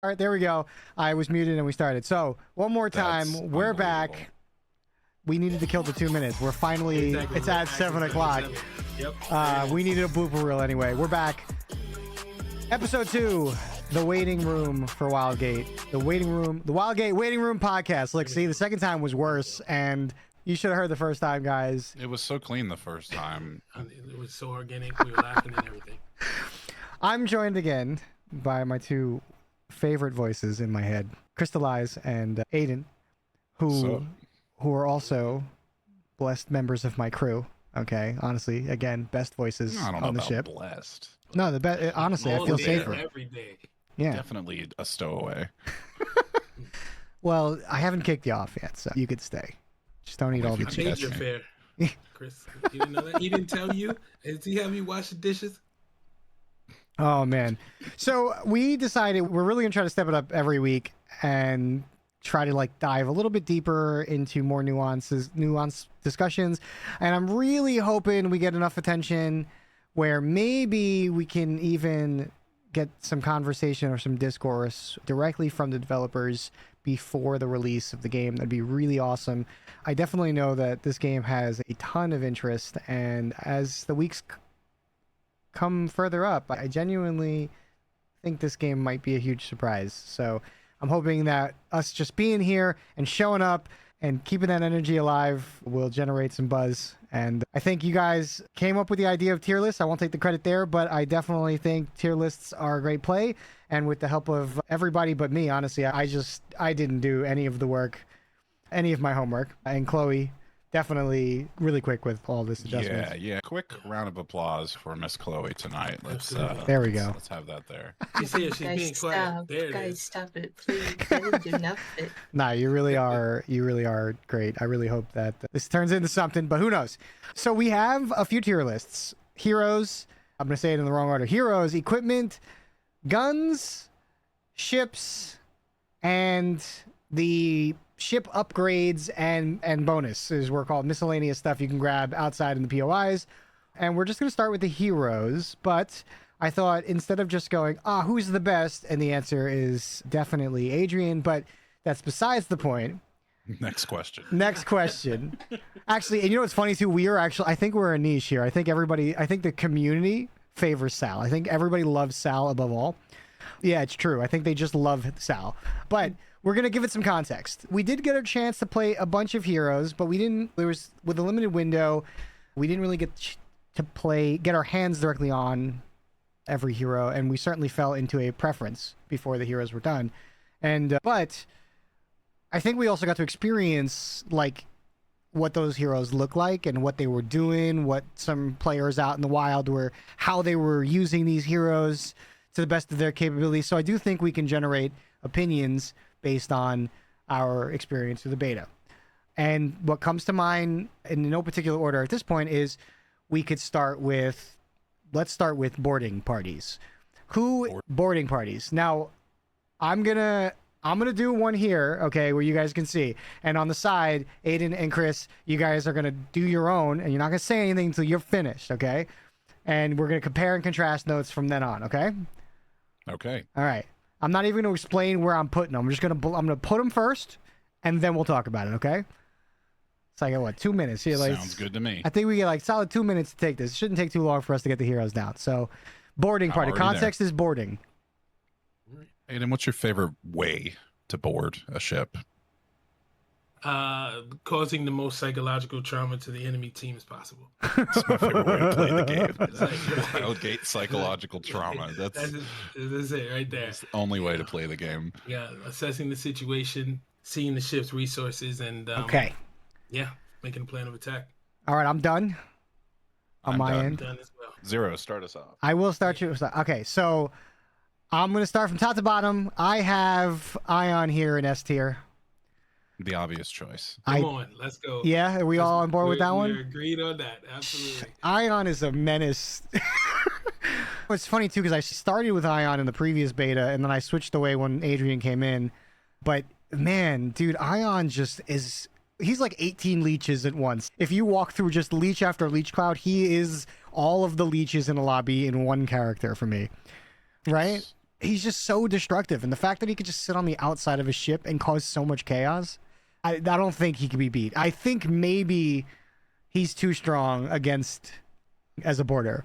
All right, there we go. I was muted and we started. So one more time, That's we're unbelievable. back. We needed to kill the 2 minutes. We're finally, it's at 7 o'clock. Yep. We needed a blooper reel anyway. We're back. Episode 2, the waiting room for Wildgate. The Wildgate waiting room podcast. Look, see, the second time was worse, and you should have heard the first time, guys. It was so clean the first time. It was so organic. We were laughing and everything. I'm joined again by my two favorite voices in my head, Crystallize and Aiden, who are also blessed members of my crew. Okay, honestly, again, best voices I don't know on the about ship. blessed. No, the best. Honestly, I All feel day, safer. every day. Yeah. Definitely a stowaway. Well, I haven't kicked you off yet, so you could stay. Just don't eat all the I cheese. paid your fare, Chris. You didn't know that? He didn't tell you? Did he have you wash the dishes? Oh man. So we decided we're really gonna try to step it up every week and try to like dive a little bit deeper into more nuanced discussions. And I'm really hoping we get enough attention where maybe we can even get some conversation or some discourse directly from the developers before the release of the game. That'd be really awesome. I definitely know that this game has a ton of interest, and as the weeks come further up, I genuinely think this game might be a huge surprise. So I'm hoping that us just being here and showing up and keeping that energy alive will generate some buzz. And I think you guys came up with the idea of tier lists. I won't take the credit there, but I definitely think tier lists are a great play. And with the help of everybody but me, honestly, I didn't do any of the work, any of my homework. And Chloe, definitely really quick with all this adjustments. Yeah. Quick round of applause for Miss Chloe tonight. Let's There we go. Let's have that there. She's here. She's being quiet. There it Guys, is. stop it, please. I didn't do nothing. Nah, you really are great. I really hope that this turns into something, but who knows? So we have a few tier lists. Heroes, I'm going to say it in the wrong order. Heroes, equipment, guns, ships, and the ship upgrades and bonuses were called miscellaneous stuff you can grab outside in the POIs. And we're just going to start with the heroes, but I thought instead of just going, who's the best? And the answer is definitely Adrian, but that's besides the point. Next question. Actually, and you know what's funny too? I think we're a niche here. I think the community favors Sal. I think everybody loves Sal above all. Yeah, it's true. I think they just love Sal. But we're going to give it some context. We did get a chance to play a bunch of heroes, but with a limited window, we didn't really get to get our hands directly on every hero, and we certainly fell into a preference before the heroes were done. But I think we also got to experience like what those heroes look like and what they were doing, what some players out in the wild how they were using these heroes to the best of their capabilities. So I do think we can generate opinions based on our experience with the beta. And what comes to mind in no particular order at this point is let's start with boarding parties. Boarding parties. Now, I'm gonna do one here, okay, where you guys can see. And on the side, Aiden and Chris, you guys are gonna do your own, and you're not gonna say anything until you're finished, okay? And we're gonna compare and contrast notes from then on, okay? Okay. All right. I'm not even gonna explain where I'm putting them. I'm gonna put them first, and then we'll talk about it, okay? It's like, what, 2 minutes? Yeah, Sounds good to me. I think we get like solid 2 minutes to take this. It shouldn't take too long for us to get the heroes down. So, boarding party. Context is boarding. Aiden, what's your favorite way to board a ship? Causing the most psychological trauma to the enemy team as possible. That's my favorite way to play the game. Like, Wildgate psychological trauma. That's it right there. the only way to play the game. Yeah, assessing the situation, seeing the ship's resources, and Okay. yeah, making a plan of attack. All right. I'm done. On I'm my done. end. Done as well. Zero, start us off. I will start you. Okay. So, I'm going to start from top to bottom. I have Ion here in S tier. The obvious choice. Come on, let's go. Yeah. Are we all on board with that one? We're agreed on that. Absolutely. Ion is a menace. It's funny too because I started with Ion in the previous beta and then I switched away when Adrian came in. But man, dude, Ion just he's like 18 leeches at once. If you walk through just leech after leech cloud, he is all of the leeches in a lobby in one character for me. Right? he's just so destructive. And the fact that he could just sit on the outside of a ship and cause so much chaos, I don't think he can be beat. I think maybe he's too strong against as a boarder.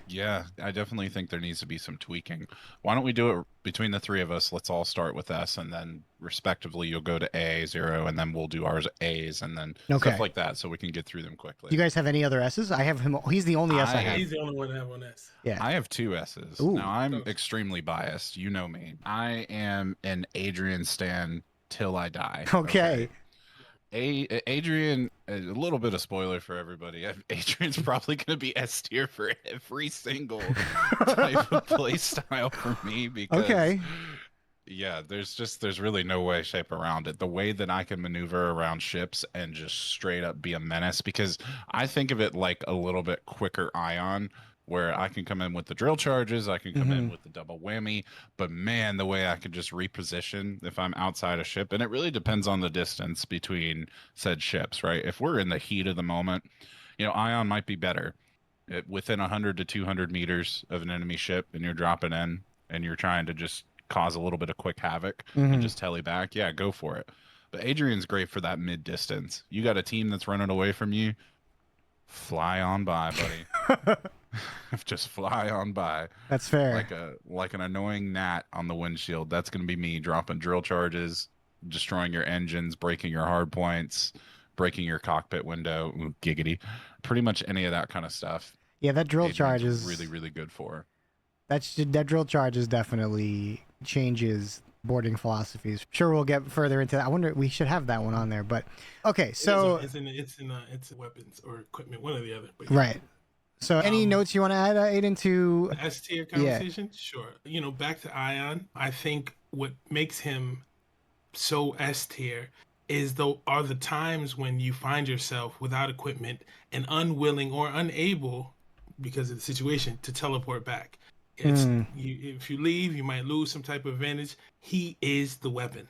Yeah, I definitely think there needs to be some tweaking. Why don't we do it between the three of us? Let's all start with S, and then respectively, you'll go to A, 0, and then we'll do ours A's, and then Okay. stuff like that, so we can get through them quickly. Do you guys have any other S's? I have him. He's the only S I have. He's the only one that have on S. Yeah. I have 2 S's. Ooh. Now, I'm extremely biased. You know me. I am an Adrian stan till I die. Okay. Adrian, a little bit of spoiler for everybody. Adrian's probably going to be S tier for every single type of play style for me because Okay. yeah, there's really no way, shape around it. The way that I can maneuver around ships and just straight up be a menace, because I think of it like a little bit quicker Ion, where I can come in with the drill charges, I can come in with the double whammy, but man, the way I can just reposition if I'm outside a ship, and it really depends on the distance between said ships, right? If we're in the heat of the moment, Ion might be better. Within 100 to 200 meters of an enemy ship, and you're dropping in, and you're trying to just cause a little bit of quick havoc and just tele back, yeah, go for it. But Adrian's great for that mid distance. You got a team that's running away from you, fly on by, buddy. Just fly on by. That's fair. Like an annoying gnat on the windshield. That's going to be me dropping drill charges, destroying your engines, breaking your hard points, breaking your cockpit window. Ooh, giggity. Pretty much any of that kind of stuff. Yeah, that drill Adrian's charge is really, really good for. that drill charge is definitely changes boarding philosophies. Sure, we'll get further into that. I wonder, we should have that one on there, but okay. So it's in weapons or equipment, one or the other. But right. So any notes you want to add, Aiden, to the S tier conversation? Yeah. Sure. Back to Ion. I think what makes him so S tier are the times when you find yourself without equipment and unwilling or unable, because of the situation, to teleport back. If you leave, you might lose some type of advantage. He is the weapon.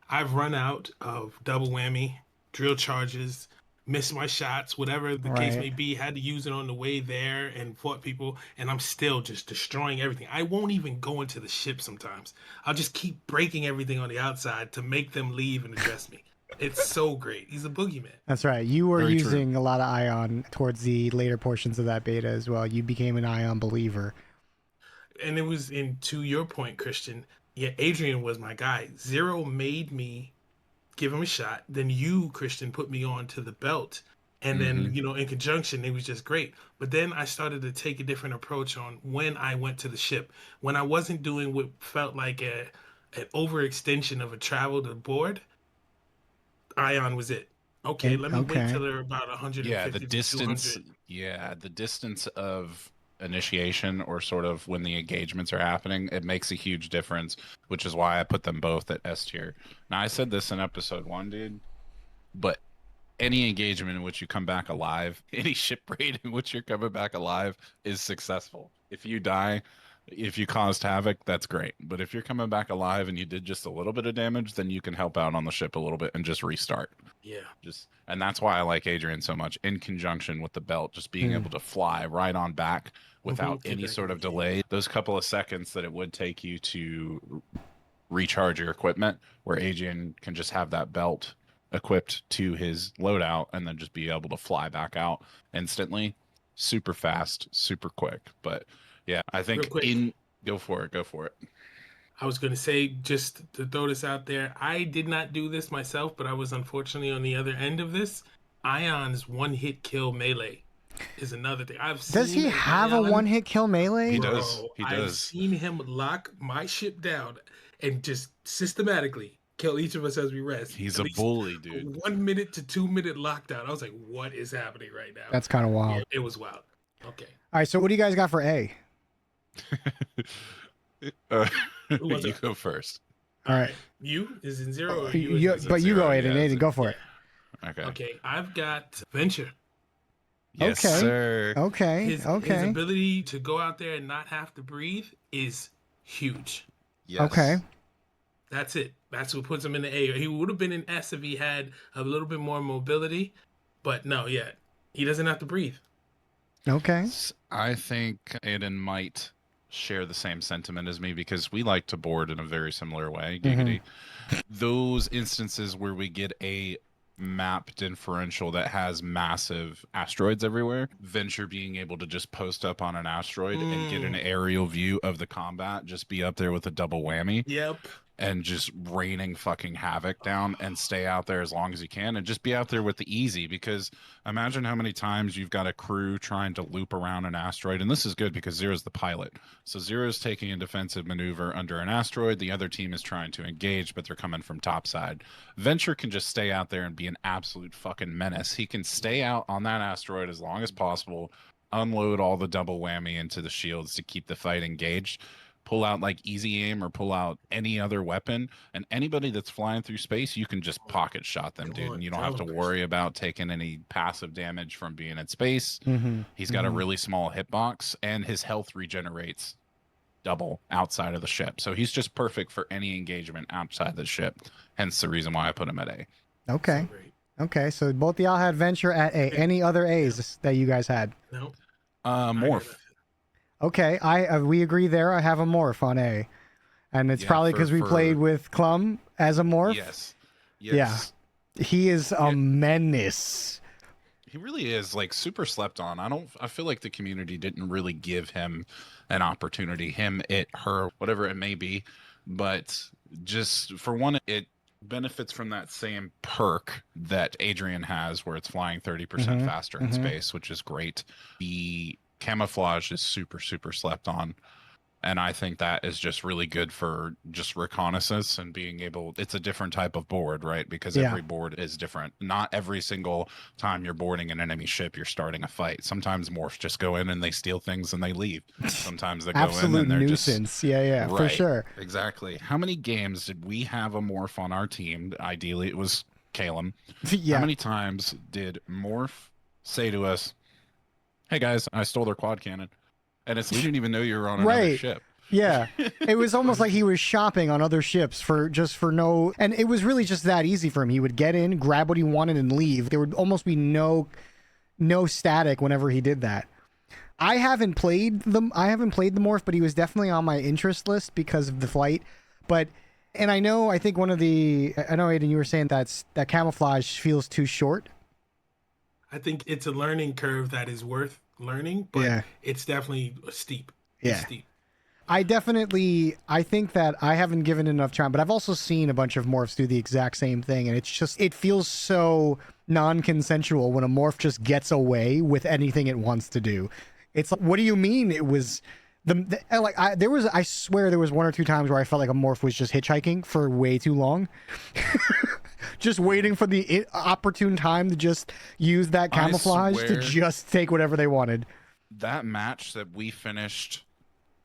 I've run out of double whammy, drill charges, missed my shots, whatever the case may be, had to use it on the way there and fought people, and I'm still just destroying everything. I won't even go into the ship sometimes. I'll just keep breaking everything on the outside to make them leave and address me. It's so great. He's a boogeyman. That's right. You were Very using true. a lot of Ion towards the later portions of that beta as well. You became an Ion believer. And it was to your point, Christian. Yeah, Adrian was my guy. 0 made me give him a shot. Then you, Christian, put me on to the belt. And then, in conjunction, it was just great. But then I started to take a different approach on when I went to the ship. When I wasn't doing what felt like an overextension of a travel to board, Ion was it. Okay, let me wait till they're about 150 Yeah, the to distance. 200. Yeah, the distance of initiation, or sort of when the engagements are happening, it makes a huge difference, which is why I put them both at S tier. Now, I said this in episode 1, dude, but any engagement in which you come back alive, any ship raid in which you're coming back alive is successful. If you die, if you caused havoc, that's great. But if you're coming back alive and you did just a little bit of damage, then you can help out on the ship a little bit and just restart. Yeah. And that's why I like Adrian so much, in conjunction with the belt, just being able to fly right on back without any sort of delay. Those couple of seconds that it would take you to recharge your equipment, where Adrian can just have that belt equipped to his loadout and then just be able to fly back out instantly. Super fast, super quick. But yeah, I think go for it. I was going to say, just to throw this out there, I did not do this myself, but I was unfortunately on the other end of this. Ion's one-hit kill melee is another thing. Does he have a one-hit kill melee? He does. I've seen him lock my ship down and just systematically kill each of us as we rest. He's a bully, dude. 1 minute to 2 minute lockdown. I was like, what is happening right now? That's kind of wild. Yeah, it was wild. Okay. All right, so what do you guys got for A? You go first. All right. You is in 0. Or But you you is in go, zero? Aiden. Yeah, Aiden, go for it. Okay. I've got Venture. Yes, Okay. sir. Okay. His ability to go out there and not have to breathe is huge. Yes. Okay. That's it. That's what puts him in the A. He would have been in S if he had a little bit more mobility, but no, he doesn't have to breathe. Okay. I think Aiden might share the same sentiment as me because we like to board in a very similar way. Mhm. Giggity. Those instances where we get a map differential that has massive asteroids everywhere, Venture being able to just post up on an asteroid and get an aerial view of the combat, just be up there with a double whammy. Yep. And just raining fucking havoc down and stay out there as long as you can and just be out there with the easy, because imagine how many times you've got a crew trying to loop around an asteroid. And this is good because Zero's the pilot. So Zero's taking a defensive maneuver under an asteroid. The other team is trying to engage, but they're coming from topside. Venture can just stay out there and be an absolute fucking menace. He can stay out on that asteroid as long as possible, unload all the double whammy into the shields to keep the fight engaged, pull out like easy aim or pull out any other weapon, and anybody that's flying through space, you can just pocket shot them, dude, and you don't have to worry about taking any passive damage from being in space. He's got a really small hitbox, and his health regenerates double outside of the ship, so he's just perfect for any engagement outside the ship, hence the reason why I put him at A. Okay. Okay, so both of y'all had Venture at A. Any other A's that you guys had? No. Morph. Okay, we agree there. I have a Morph on A. And it's Yeah, probably because we played with Clum as a Morph. Yes. Yeah. He is a menace. He really is, like, super slept on. I feel like the community didn't really give him an opportunity, him, it, her, whatever it may be. But just for one, it benefits from that same perk that Adrian has, where it's flying 30% faster in space, which is great. The camouflage is super, super slept on. And I think that is just really good for just reconnaissance and being able, it's a different type of board, right? Because every board is different. Not every single time you're boarding an enemy ship, you're starting a fight. Sometimes morphs just go in and they steal things and they leave. Sometimes they go in and they're nuisance. Yeah, right, for sure. Exactly. How many games did we have a morph on our team? Ideally, it was Calum. Yeah. How many times did morph say to us, "Hey guys, I stole their quad cannon," and it's, we didn't even know you were on another ship. Yeah, it was almost like he was shopping on other ships for no, and it was really just that easy for him. He would get in, grab what he wanted, and leave. There would almost be no static whenever he did that. I haven't played the morph, but he was definitely on my interest list because of the flight. And I know Aiden, you were saying that camouflage feels too short. I think it's a learning curve that is worth learning, but it's definitely steep. It's steep. I think that I haven't given enough time, but I've also seen a bunch of morphs do the exact same thing, and it feels so non-consensual when a morph just gets away with anything it wants to do. It's like, what do you mean it was I swear there was one or two times where I felt like a morph was just hitchhiking for way too long. Just waiting for the opportune time to just use that camouflage to just take whatever they wanted. That match that we finished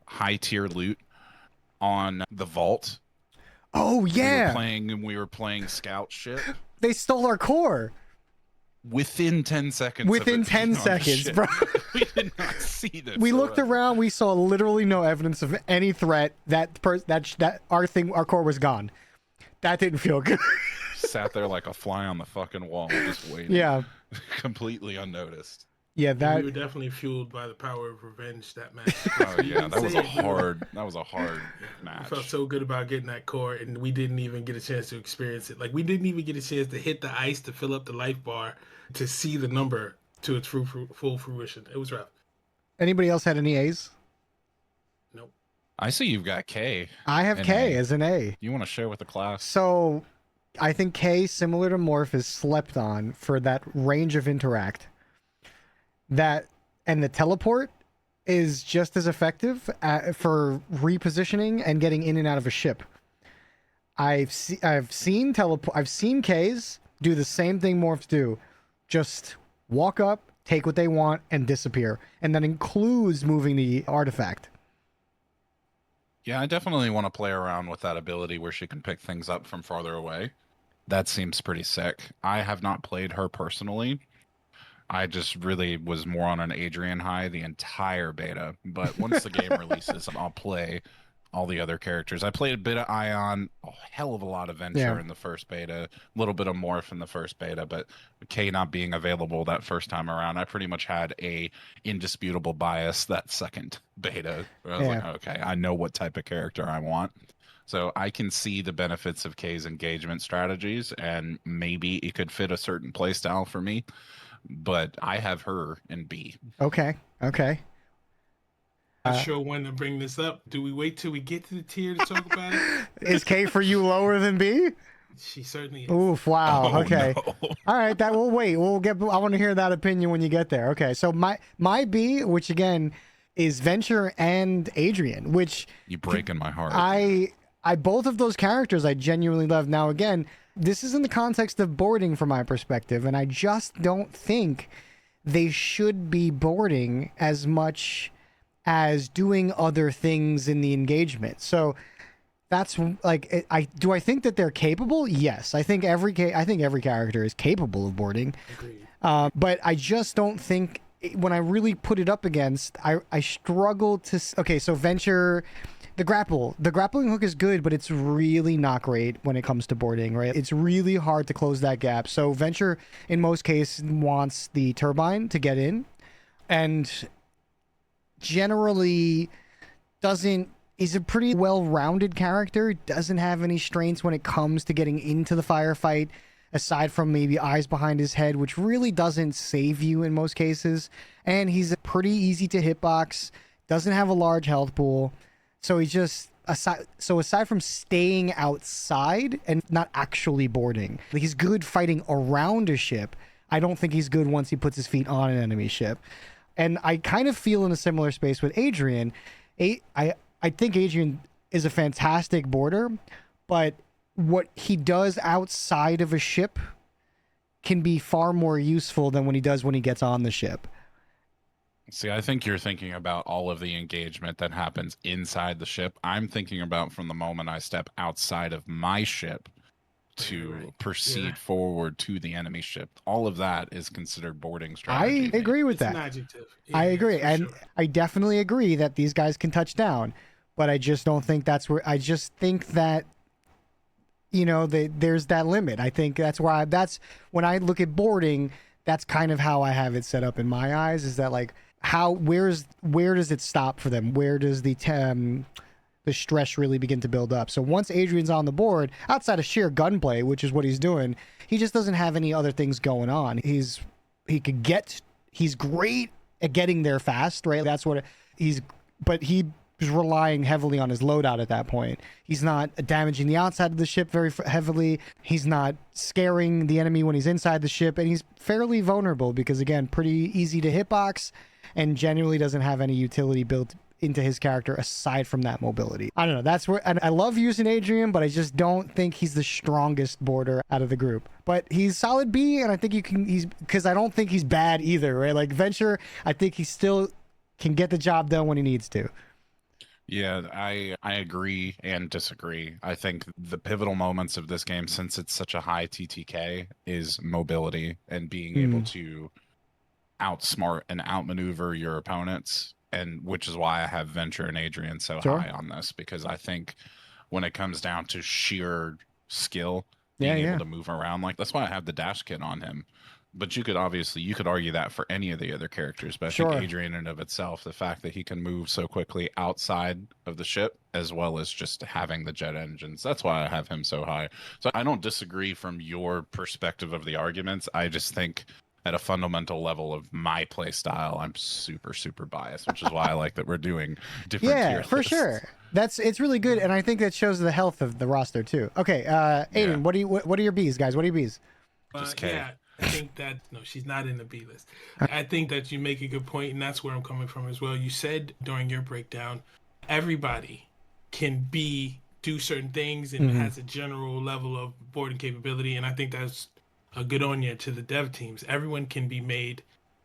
high tier loot on the vault. Oh yeah. We were playing scout ship. They stole our core. Within 10 seconds. Within 10 seconds, bro. We did not see this. We looked around, we saw literally no evidence of any threat. That our core was gone. That didn't feel good. Sat there like a fly on the fucking wall, just waiting. Yeah. Completely unnoticed. Yeah, we were definitely fueled by the power of revenge that match. Oh yeah, that was a hard match. I felt so good about getting that core, and we didn't even get a chance to experience it. Like, we didn't even get a chance to hit the ice to fill up the life bar to see the number to its full fruition. It was rough. Anybody else had any A's? Nope. I see you've got K. I have K as an A. You want to share with the class? So, I think K, similar to Morph, is slept on for that range of interact. And the teleport is just as effective for repositioning and getting in and out of a ship. I've seen Ks do the same thing morphs do. Just walk up, take what they want, and disappear. And that includes moving the artifact. Yeah, I definitely want to play around with that ability where she can pick things up from farther away. That seems pretty sick. I have not played her personally. I just really was more on an Adrian high the entire beta. But once the game releases, I'll play all the other characters. I played a bit of Ion, a hell of a lot of Venture Yeah. in the first beta, a little bit of Morph in the first beta, but K not being available that first time around, I pretty much had a indisputable bias that second beta. Where I was like, Yeah. okay, I know what type of character I want. So I can see the benefits of K's engagement strategies, and maybe it could fit a certain playstyle for me. But I have her in B. Okay. Okay. Not sure when to bring this up. Do we wait till we get to the tier to talk about it? Is K for you lower than B? She certainly is. Oof! Wow. Oh, Okay. no. All right. That we'll wait. We'll get. I want to hear that opinion when you get there. Okay. So my B, which again is Venture and Adrian, which You breaking my heart. I both of those characters I genuinely love. Now again, this is in the context of boarding from my perspective, and I just don't think they should be boarding as much as doing other things in the engagement. So that's like I think that they're capable? Yes. I think every character is capable of boarding. Agreed. But I just don't think when I really put it up against, I struggle to. Okay, so Venture, the grappling hook is good, but it's really not great when it comes to boarding, right? It's really hard to close that gap. So Venture, in most cases, wants the turbine to get in, and generally is a pretty well-rounded character. Doesn't have any strengths when it comes to getting into the firefight, aside from maybe eyes behind his head, which really doesn't save you in most cases. And he's pretty easy to hitbox, doesn't have a large health pool. So he's just aside from staying outside and not actually boarding, like he's good fighting around a ship. I don't think he's good once he puts his feet on an enemy ship. And I kind of feel in a similar space with Adrian. I think Adrian is a fantastic boarder, but what he does outside of a ship can be far more useful than when he gets on the ship. See, I think you're thinking about all of the engagement that happens inside the ship. I'm thinking about from the moment I step outside of my ship to Right. proceed Yeah. forward to the enemy ship. All of that is considered boarding I strategy. agree with It's an that. adjective. I Yeah, agree. for And sure. I definitely agree that these guys can touch down, but I just don't think that's where, I just think that, there's that limit. I think that's when I look at boarding, that's kind of how I have it set up in my eyes, is that like, where does it stop for them? Where does the stress really begin to build up? So once Adrian's on the board, outside of sheer gunplay, which is what he's doing, he just doesn't have any other things going on. He's great at getting there fast, right? That's what but he's relying heavily on his loadout at that point. He's not damaging the outside of the ship very heavily. He's not scaring the enemy when he's inside the ship, and he's fairly vulnerable because, again, pretty easy to hitbox and genuinely doesn't have any utility built into his character aside from that mobility. I don't know. That's where, and I love using Adrian, but I just don't think he's the strongest boarder out of the group. But he's solid B, and I think because I don't think he's bad either, right? Like Venture, I think he still can get the job done when he needs to. Yeah, I agree and disagree. I think the pivotal moments of this game, since it's such a high TTK, is mobility and being able to outsmart and outmaneuver your opponents, and which is why I have Venture and Adrian so Sure. high on this, because I think when it comes down to sheer skill, Yeah, being yeah. able to move around, like that's why I have the dash kit on him. But you could argue that for any of the other characters, but I Sure. think Adrian in and of itself, the fact that he can move so quickly outside of the ship, as well as just having the jet engines, that's why I have him so high. So I don't disagree from your perspective of the arguments. I just think at a fundamental level of my play style, I'm super, super biased, which is why I like that we're doing different Yeah, tier for lists. sure. It's really good, and I think that shows the health of the roster too. Okay, Aiden, Yeah. what are your B's, guys? What are your B's? Just K. Yeah, I think that no, she's not in the B list. I think that you make a good point, and that's where I'm coming from as well. You said during your breakdown, everybody can do certain things and has a general level of boarding capability, and I think that's a good on you to the dev teams. Everyone can be made,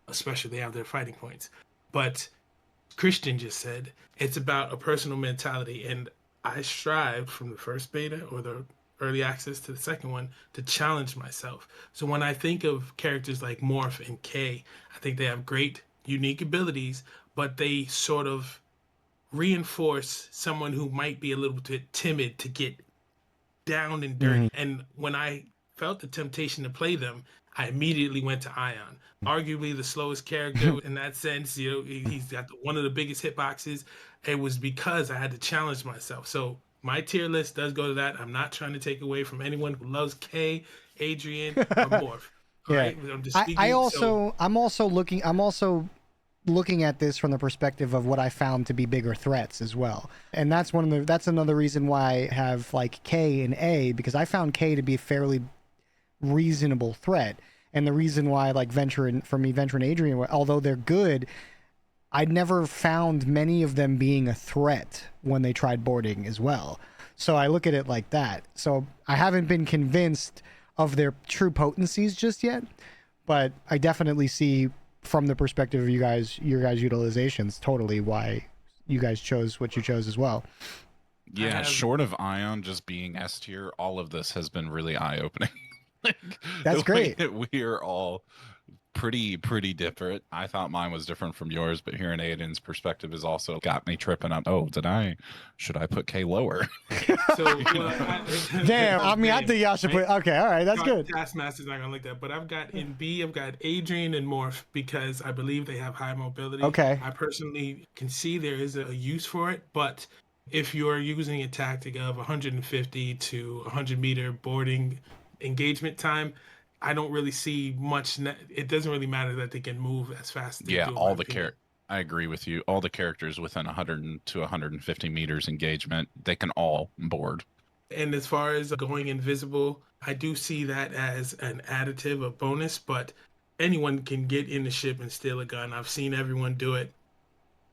especially they have their fighting points. But Christian just said it's about a personal mentality, and I strived from the first beta or the early access to the second one to challenge myself. So when I think of characters like Morph and K, I think they have great, unique abilities, but they sort of reinforce someone who might be a little bit timid to get down and dirty. And when I felt the temptation to play them, I immediately went to Ion. Arguably the slowest character in that sense. You know, he's got one of the biggest hitboxes. It was because I had to challenge myself. So my tier list does go to that. I'm not trying to take away from anyone who loves K, Adrian, or Morph. All right? I'm just speaking, I'm also looking at this from the perspective of what I found to be bigger threats as well. And that's another reason why I have like K and A, because I found K to be a fairly reasonable threat. And the reason why like Venture and Adrian, although they're good, I never found many of them being a threat when they tried boarding as well. So I look at it like that. So I haven't been convinced of their true potencies just yet, but I definitely see from the perspective of your guys' utilizations totally why you guys chose what you chose as well. Yeah, short of Ion just being S tier, all of this has been really eye-opening. That's great. We are all pretty different. I thought mine was different from yours, but hearing Aiden's perspective has also got me tripping up. Oh, should I put K lower? So damn, I mean, I think y'all should put. Okay, all right, that's good. Taskmaster's not gonna like that, but I've got in B, I've got Adrian and Morph because I believe they have high mobility. Okay. I personally can see there is a use for it, but if you're using a tactic of 150 to 100 meter boarding engagement time, I don't really see much. It doesn't really matter that they can move as fast as they do. All the I agree with you. All the characters within 100 to 150 meters engagement, they can all board. And as far as going invisible, I do see that as an additive, a bonus, but anyone can get in the ship and steal a gun. I've seen everyone do it.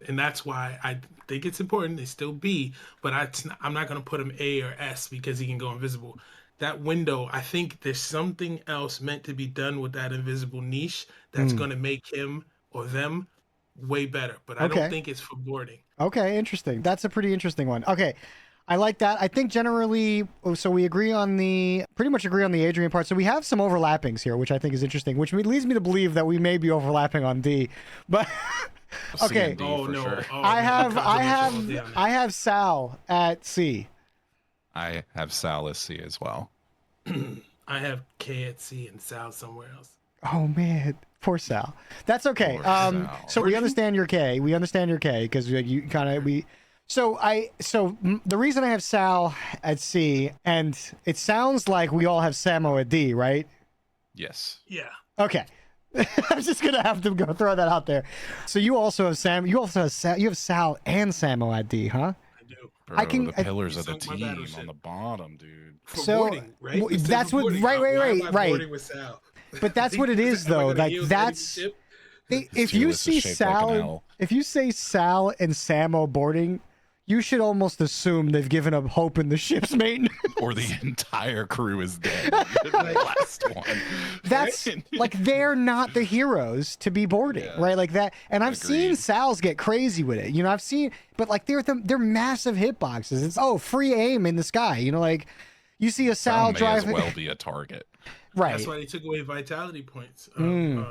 And that's why I think it's important. It's still B, but I'm not going to put him A or S because he can go invisible. That window, I think there's something else meant to be done with that invisible niche that's going to make him or them way better. But I don't think it's for boarding. Okay, interesting. That's a pretty interesting one. Okay, I like that. I think generally, so we pretty much agree on the Adrian part. So we have some overlappings here, which I think is interesting, which leads me to believe that we may be overlapping on D. But okay, Sure. I have Sal at C. I have Sal as C as well. I have K at C and Sal somewhere else. Oh man, poor Sal. That's okay. So we understand your K. We understand your K because you kind of So the reason I have Sal at C, and it sounds like we all have Samo at D, right? Yes. Yeah. Okay. I'm just gonna have to go throw that out there. So you also have Sam. You have Sal and Samo at D, huh? Bro, the pillars of the team on the bottom, dude. Boarding, right? That's what. Right. Boarding with Sal. But that's what it is, though. Like that's if you see Sal, if you say Sal and Samo boarding, you should almost assume they've given up hope in the ship's maintenance. Or the entire crew is dead. The last one. That's like they're not the heroes to be boarding, right? Like that. And I've seen Sal's get crazy with it. You know, but like they're massive hitboxes. It's free aim in the sky. You know, like you see a Sal drive. May as well be a target. Right. That's why they took away vitality points. And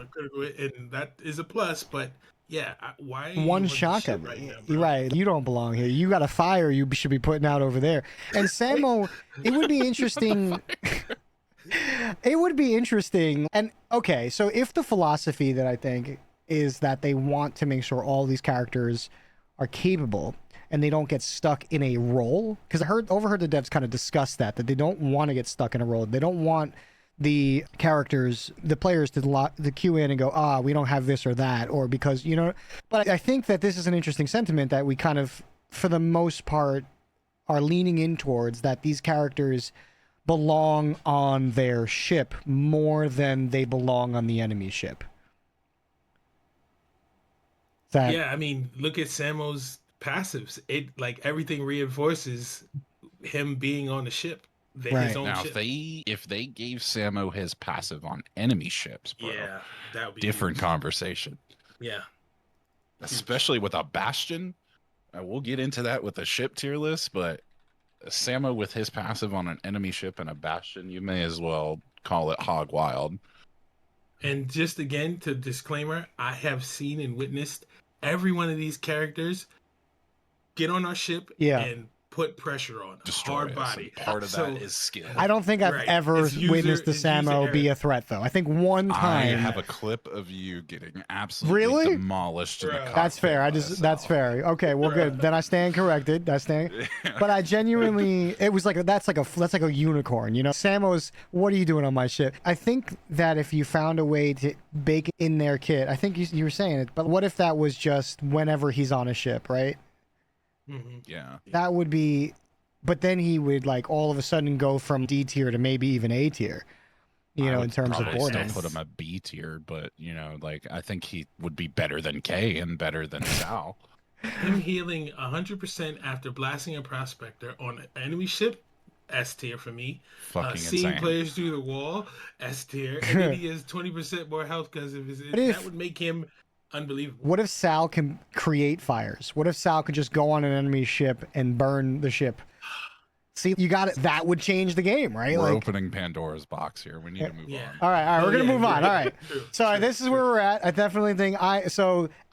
that is a plus, but. Yeah, why one shotgun? Right now, you're right. You don't belong here. You got a fire you should be putting out over there. And Samo, it would be interesting. It would be interesting. And okay, so if the philosophy that I think is that they want to make sure all these characters are capable and they don't get stuck in a role, because I overheard the devs kind of discuss that they don't want to get stuck in a role. They don't want the players to queue in and go, we don't have this or that, or because, you know. But I think that this is an interesting sentiment that we kind of, for the most part, are leaning in towards, that these characters belong on their ship more than they belong on the enemy ship. Yeah, I mean, look at Samo's passives. It, like, everything reinforces him being on the ship. Right. Now, if they gave Samo his passive on enemy ships, bro, that would be different conversation. Yeah. Especially with a Bastion. We'll get into that with the ship tier list, but Samo with his passive on an enemy ship and a Bastion, you may as well call it hog wild. And just again, to disclaimer, I have seen and witnessed every one of these characters get on our ship Yeah. and put pressure on. Destroy Hard us, body. and part of So, that is skill. I don't think I've Right. ever It's user- witnessed the it's user Samo be error. a threat, though. I think one I time. have a clip of you getting absolutely Really? demolished in the Bruh. cockpit. That's fair. by That's SL. fair. Okay, well, good. Then I stand corrected. But I genuinely, it was like that's like a unicorn, you know. Samo's, what are you doing on my ship? I think that if you found a way to bake it in their kit, I think you were saying it. But what if that was just whenever he's on a ship, right? Mhm. Yeah. That would be, but then he would like all of a sudden go from D tier to maybe even A tier, you I know, would in terms of probably boarding. still put him at B tier, but you know, like I think he would be better than K and better than Sal. Him healing 100% after blasting a prospector on an enemy ship, S tier for me. Fucking Seeing insane. players through the wall, S tier. And then he has 20% more health because of his. if- That would make him unbelievable. What if Sal can create fires? What if Sal could just go on an enemy ship and burn the ship? See, you got it. That would change the game, right? We're Like, opening Pandora's box here. We need to move Yeah. on. all right, Oh, we're gonna yeah, move on. yeah. All right. True, So true, this is true. where we're at. I definitely think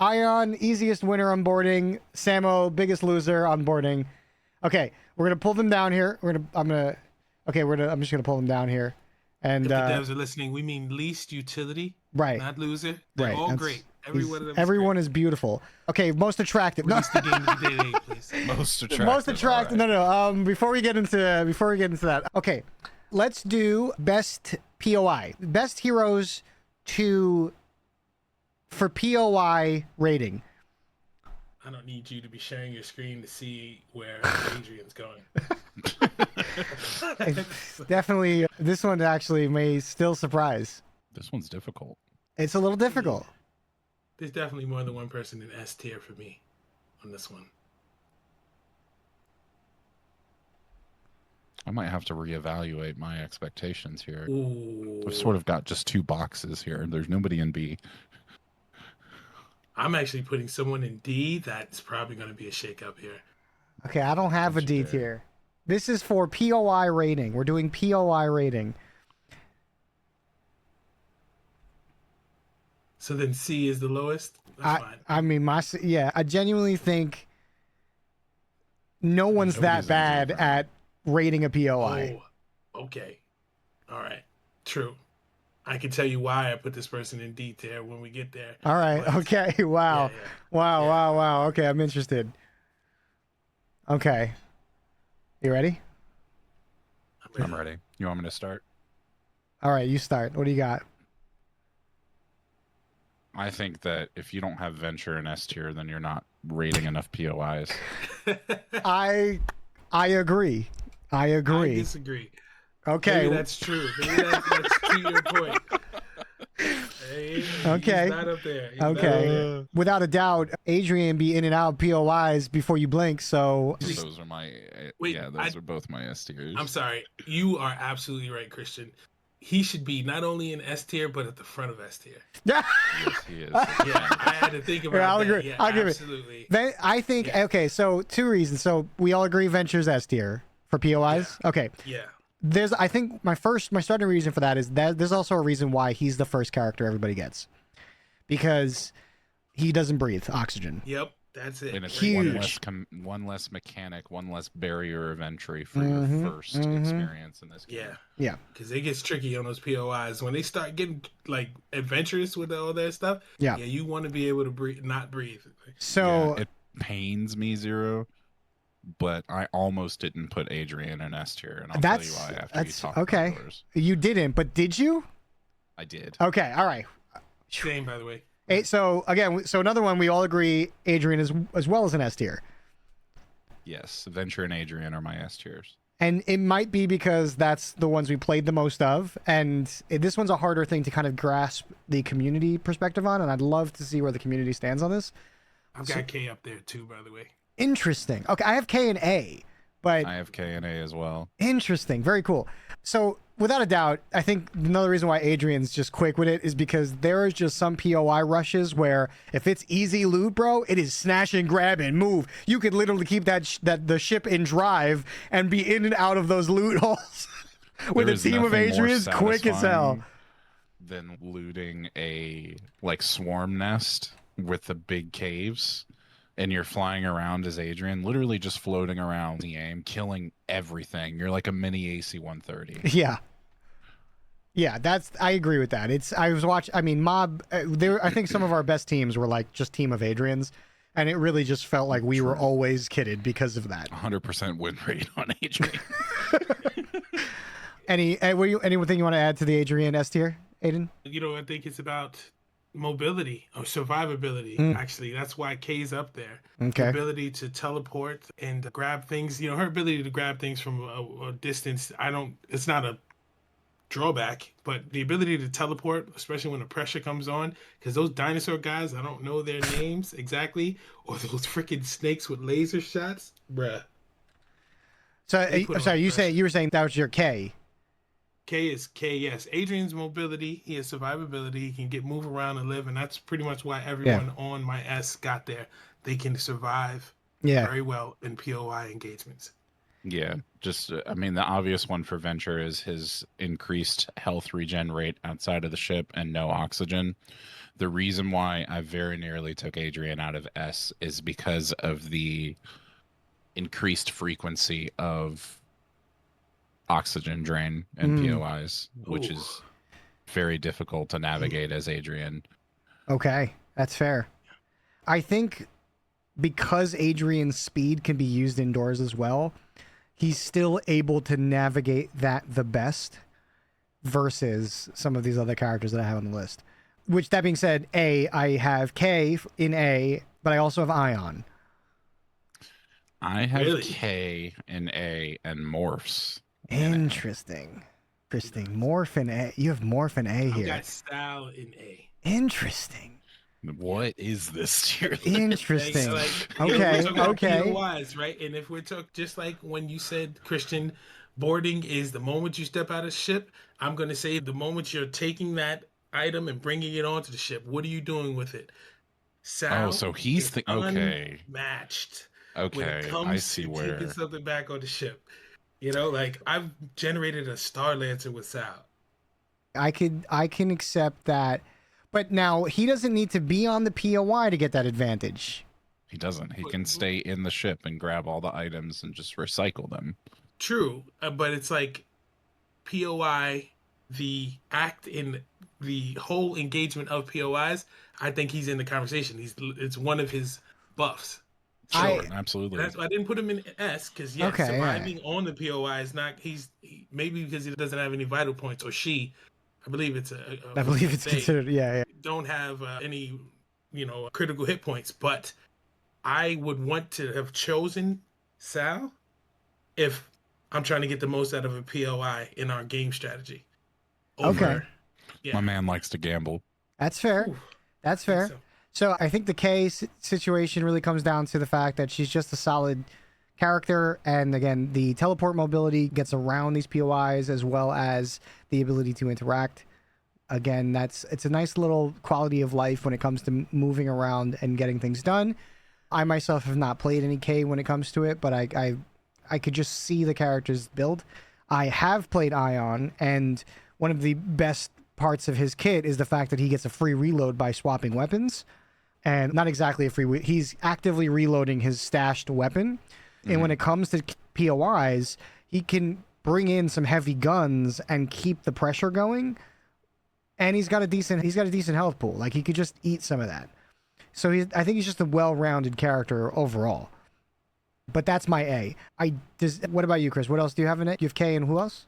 Ion, easiest winner on boarding. Samo, biggest loser on boarding. Okay, we're gonna pull them down here. I'm just gonna pull them down here, and If the devs are listening, we mean least utility, right, not loser. They're right. all That's- great. Every one of them. Everyone is beautiful. Okay, most attractive. No, Release the game of the day, please. Most attractive. most attractive. all right. No. Before we get into that, okay, let's do best POI, best heroes for POI rating. I don't need you to be sharing your screen to see where Adrian's going. Definitely, this one actually may still surprise. This one's difficult. It's a little difficult. There's definitely more than one person in S tier for me on this one. I might have to reevaluate my expectations here. Ooh. We've sort of got just two boxes here. There's nobody in B. I'm actually putting someone in D. That's probably going to be a shakeup here. Okay, I don't have a What's D your- tier. This is for POI rating. We're doing POI rating. So then C is the lowest. That's fine. I mean, I genuinely think no one's that Nobody's bad indifferent. at rating a POI. Oh, okay. All right. True. I can tell you why I put this person in D tier when we get there. All right. But- Okay. Wow. Yeah, yeah. Wow. Yeah. Wow. Okay. I'm interested. Okay. You ready? I'm ready. You want me to start? All right. You start. What do you got? I think that if you don't have Venture in S tier, then you're not rating enough POIs. I agree. I I agree. disagree. Okay. Maybe that's true. Maybe that's to your point. Hey, Okay. He's not up there. He's not up Okay. there. Without a doubt, Adrian be in and out of POIs before you blink. So Those are my Wait, those are both my S tiers. I'm sorry. You are absolutely right, Christian. He should be not only in S tier, but at the front of S tier. yeah. Yes, he is. Yeah, I had to think about Yeah, I'll that. agree. Yeah, I'll give it. absolutely. I think Yeah. okay. So two reasons. So we all agree Ventures S tier for POIs. Okay. Yeah. I think my starting reason for that is that there's also a reason why he's the first character everybody gets, because he doesn't breathe oxygen. Yep. That's it. And it's Huge. one less mechanic, one less barrier of entry for Mhm, your 1st mhm. experience in this game. Yeah. Yeah. Because it gets tricky on those POIs when they start getting like adventurous with all their stuff. Yeah. Yeah, you want to be able to breathe, not breathe. So Yeah, it pains me Zero, but I almost didn't put Adrian in S tier, and I'll tell you why after you that's talk okay. about yours. You didn't, but did you? I did. Okay. All right. Same, by the way. So again, so another one we all agree Adrian is as well as an S tier. Yes, Venture and Adrian are my S tiers. And it might be because that's the ones we played the most of. And this one's a harder thing to kind of grasp the community perspective on. And I'd love to see where the community stands on this. I've got K up there too, by the way. Interesting. Okay, I have K and A, but I have K and A as well. interesting. Very cool. So without a doubt, I think another reason why Adrian's just quick with it is because there is just some POI rushes where if it's easy loot, bro, it is snatch and grab and move. You could literally keep the ship in drive and be in and out of those loot holes with There a is team of nothing more Adrians quick as hell. satisfying than looting a like swarm nest with the big caves and you're flying around as Adrian, literally just floating around the aim, killing everything. You're like a mini AC-130. Yeah. Yeah, I agree with that. I mean, Mob, I think some of our best teams were like just team of Adrians, and it really just felt like we were always kidded because of that. 100% win rate on Adrian. Anything you want to add to the Adrian S tier, Aiden? I think it's about mobility or survivability. Actually, that's why Kay's up there. Okay. The ability to teleport and grab things. Her ability to grab things from a distance. It's not a drawback, but the ability to teleport, especially when the pressure comes on, because those dinosaur guys, I don't know their names exactly, or those freaking snakes with laser shots, bruh. So, sorry, you were saying that was your K. K is K, yes. Adrian's mobility, he has survivability, he can move around and live, and that's pretty much why everyone on my S got there. They can survive very well in POI engagements. Yeah, I mean, the obvious one for Venture is his increased health regen rate outside of the ship and no oxygen. The reason why I very nearly took Adrian out of S is because of the increased frequency of oxygen drain and POIs, which is very difficult to navigate as Adrian. Okay, that's fair. I think because Adrian's speed can be used indoors as well, he's still able to navigate that the best versus some of these other characters that I have on the list. Which, that being said, I have K in A, but I also have Ion. I have K in A and Morphs. Interesting. Morph in A. You have Morph in A here. I got Style in A. Interesting. What is this tier? Interesting. Okay. Okay. Wise, right? And if we're talking, just like when you said, Christian, boarding is the moment you step out of ship, I'm going to say the moment you're taking that item and bringing it onto the ship. What are you doing with it? Sal, so he's okay. Unmatched. Okay, when it comes I see to where. taking something back on the ship. Like I've generated a Star Lancer with Sal. I can accept that. But now he doesn't need to be on the POI to get that advantage. He doesn't. He can stay in the ship and grab all the items and just recycle them. True, but it's like POI, the act in the whole engagement of POIs. I think he's in the conversation. It's one of his buffs. Sure, absolutely. I didn't put him in S because surviving on the POI is not. Maybe because he doesn't have any vital points, or she. I believe it's I believe it's considered. Yeah. Don't have any, critical hit points. But I would want to have chosen Sal if I'm trying to get the most out of a POI in our game strategy. Okay. Yeah. My man likes to gamble. That's fair. That's fair. So I think the K situation really comes down to the fact that she's just a solid character, and again, the teleport mobility gets around these POIs as well as the ability to interact. Again, it's a nice little quality of life when it comes to moving around and getting things done. I myself have not played any K when it comes to it, but I could just see the characters build. I have played Ion, and one of the best parts of his kit is the fact that he gets a free reload by swapping weapons. And not exactly a free, he's actively reloading his stashed weapon. And when it comes to POIs, he can bring in some heavy guns and keep the pressure going. And he's got a decent health pool. Like, he could just eat some of that. So I think he's just a well-rounded character overall. But that's my A. What about you, Chris? What else do you have in it? You have K and who else?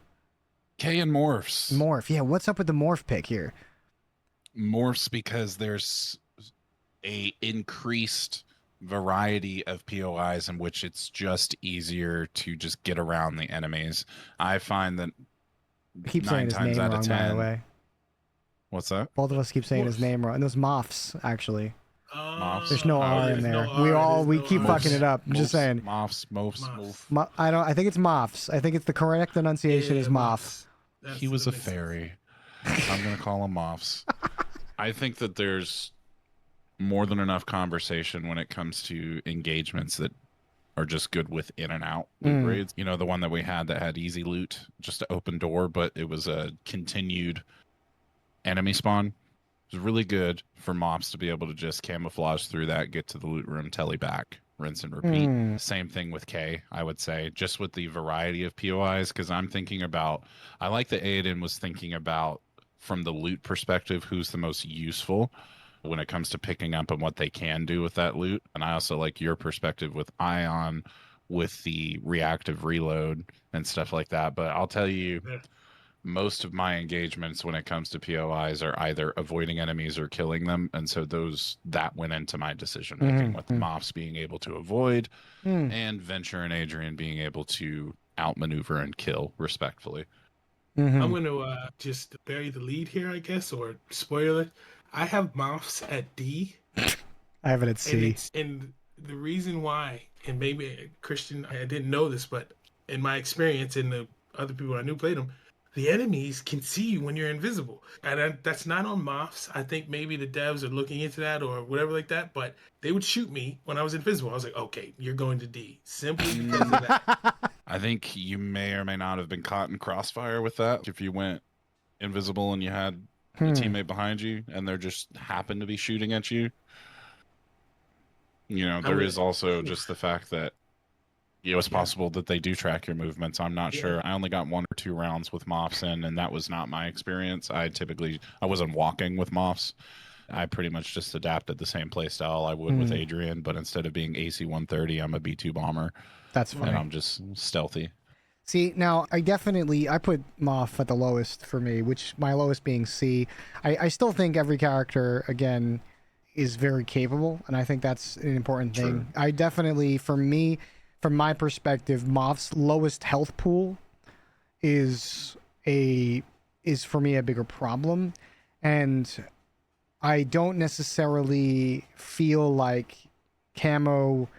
K and Morphs. Morph. Yeah, what's up with the Morph pick here? Morphs because there's a increased variety of POIs in which it's just easier to just get around the enemies. I find that I keep saying his name wrong, by the way. What's that? Both of us keep saying his name wrong. And those Moths, actually. Moths. There's no R in there. We keep fucking it up. I'm just saying. Moths. I think it's Moths. I think it's the correct enunciation is Moths. He was a fairy. I'm gonna call him Moths. I think that there's more than enough conversation when it comes to engagements that are just good with in and out loot raids. The one that we had that had easy loot, just to open door, but it was a continued enemy spawn. It's really good for mops to be able to just camouflage through that, get to the loot room, telly back, rinse and repeat. Same thing with K, I would say, just with the variety of POIs, because I'm thinking about, I like that Aiden was thinking about from the loot perspective, who's the most useful when it comes to picking up and what they can do with that loot. And I also like your perspective with Ion, with the reactive reload and stuff like that. But I'll tell you, Yeah. most of my engagements when it comes to POIs are either avoiding enemies or killing them, and so that went into my decision making with Moffs being able to avoid and Venture and Adrian being able to outmaneuver and kill respectfully. I'm going to just bury the lead here, I guess, or spoil it. I have Moffs at D. I have it at C. And the reason why, and maybe Christian, I didn't know this, but in my experience and the other people I knew played them, the enemies can see you when you're invisible. And that's not on Moffs. I think maybe the devs are looking into that or whatever like that, but they would shoot me when I was invisible. I was like, okay, you're going to D. Simply because of that. I think you may or may not have been caught in crossfire with that. If you went invisible and you had a teammate behind you and they're just happened to be shooting at you. You know, there is also just the fact that it's possible that they do track your movements. I'm not sure. I only got 1 or 2 rounds with Moffs in, and that was not my experience. I wasn't walking with Moffs. I pretty much just adapted the same play style I would with Adrian, but instead of being AC 130, I'm a B2 bomber. That's funny. And I'm just stealthy. See, now I put Moff at the lowest for me, which my lowest being C. I still think every character, again, is very capable, and I think that's an important thing. I definitely, for me, from my perspective, Moff's lowest health pool is for me a bigger problem, and I don't necessarily feel like camo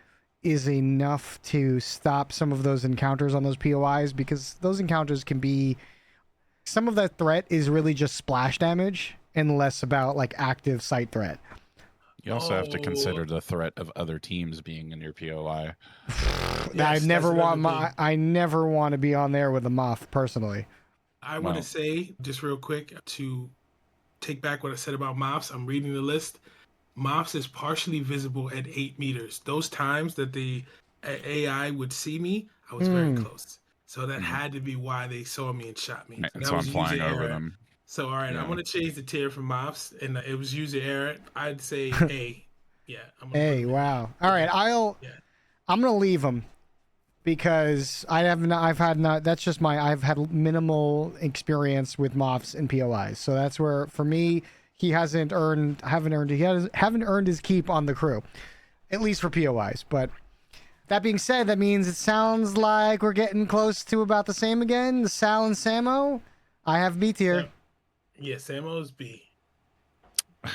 is enough to stop some of those encounters on those POIs, because those encounters can be, some of that threat is really just splash damage and less about like active sight threat. You also have to consider the threat of other teams being in your POI. I never want to be on there with a Moff personally. I want to say, just real quick, to take back what I said about Moffs, I'm reading the list. Moffs is partially visible at 8 meters. Those times that the AI would see me, I was very close. So that had to be why they saw me and shot me. And so I'm flying over them. So, all right, I'm going to change the tier for Moffs, and it was user error. I'd say A. Yeah. A, wow. All right, I'm going to leave him because I've had minimal experience with Moffs and POIs. So that's where, for me, he haven't earned his keep on the crew, at least for POIs. But that being said, that means it sounds like we're getting close to about the same again. The Sal and Samo, I have B tier. Yeah, Samo's B. I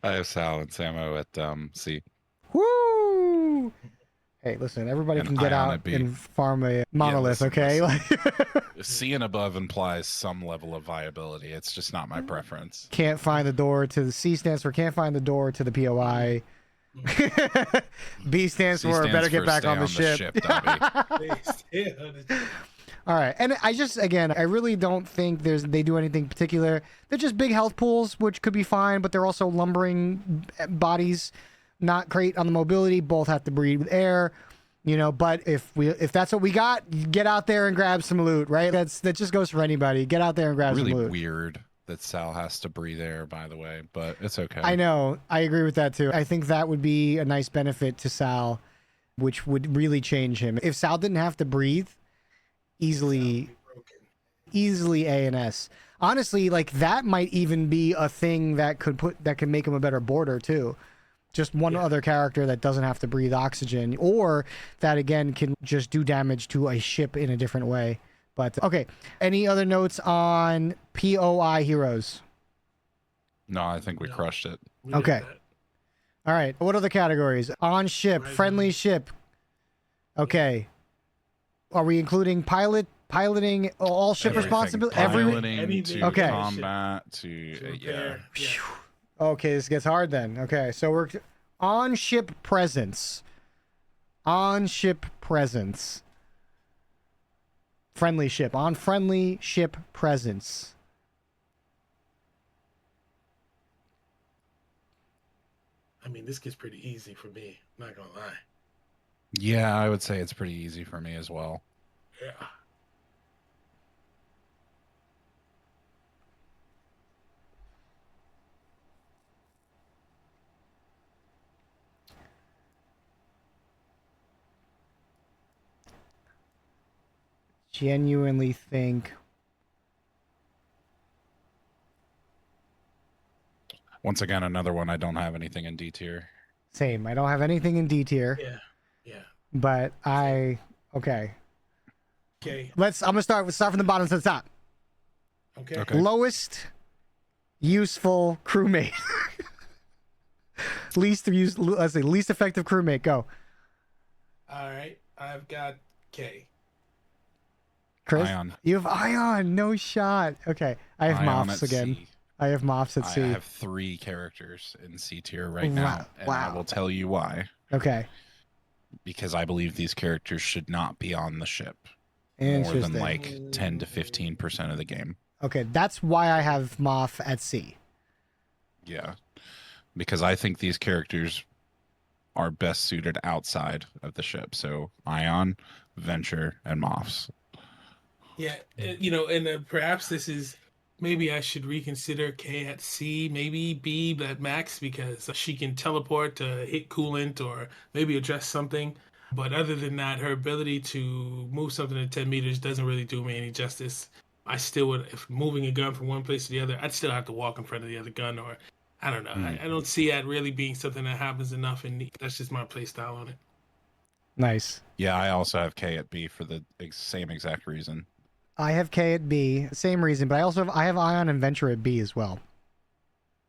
have Sal and Samo at C. Woo! Hey, listen, everybody can get out and farm a monolith, okay? C and above implies some level of viability. It's just not my preference. Can't find the door to the C stands for can't find the door to the POI. B stands for better get back on the ship. All right, and I really don't think they do anything particular. They're just big health pools, which could be fine, but they're also lumbering bodies, not great on the mobility. Both have to breathe with air, But if that's what we got, get out there and grab some loot, right? That just goes for anybody. Get out there and grab some loot. Really weird that Sal has to breathe air, by the way, but it's okay. I know, I agree with that too. I think that would be a nice benefit to Sal, which would really change him. If Sal didn't have to breathe, easily A and S. Honestly, like that might even be a thing that can make him a better boarder too. Just one other character that doesn't have to breathe oxygen, or that again can just do damage to a ship in a different way. But okay, any other notes on POI heroes? No, I think we crushed it. Okay. All right. What other categories? On ship, friendly ship. Okay. Are we including piloting all ship responsibility? Piloting to okay. Combat to Okay, this gets hard then. Okay, so we're on ship presence. On ship presence. Friendly ship. On friendly ship presence. I mean, this gets pretty easy for me. Not gonna lie. Yeah, I would say it's pretty easy for me as well. Yeah. Genuinely think. Once again, another one I don't have anything in D tier. Same. I don't have anything in D tier, Yeah. Yeah. but I. Okay. Okay. I'm gonna start from the bottom to the top. Okay. Okay. Lowest useful crewmate. least effective crewmate. Go. All right. I've got K. Chris, Ion. you have Ion. No shot. Okay, I have Ion Moths at again. C. I have Moths at I C. have 3 characters in C tier right Wow. now, and I Wow. will tell you why. Okay, Because I believe these characters should not be on the ship more interesting. than like 10 to 15% of the game. Okay, that's why I have Moth at C. Yeah. Because I think these characters are best suited outside of the ship. So Ion, Venture, and Moths. Yeah. And perhaps this is maybe I should reconsider K at C, maybe B at max because she can teleport to hit coolant or maybe address something. But other than that, her ability to move something at 10 meters doesn't really do me any justice. I still would, if moving a gun from one place to the other, I'd still have to walk in front of the other gun, or I don't know. I don't see that really being something that happens enough, and that's just my play style on it. Nice. Yeah, I also have K at B for the same exact reason. I have K at B, same reason, but I have Ion and Venture at B as well.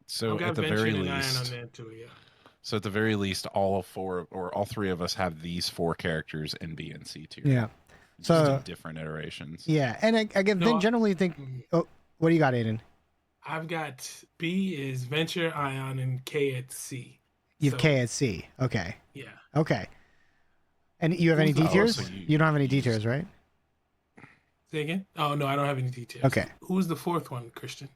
So I've got at the Venture very and Ion on least, there too, yeah. so at the very least, all 3 of us have these 4 characters in B and C tier. Yeah. Just So- in different iterations. Yeah, and I No, generally think. Mhm. Oh, what do you got, Aiden? I've got B is Venture, Ion, and K at C. You have So, K at C. Okay. Yeah. Okay. And you have any Who's the- D Oh, tiers? so You don't have any D tiers, right? Say again? Oh, no, I don't have any details. Okay. Who's the fourth one, Christian?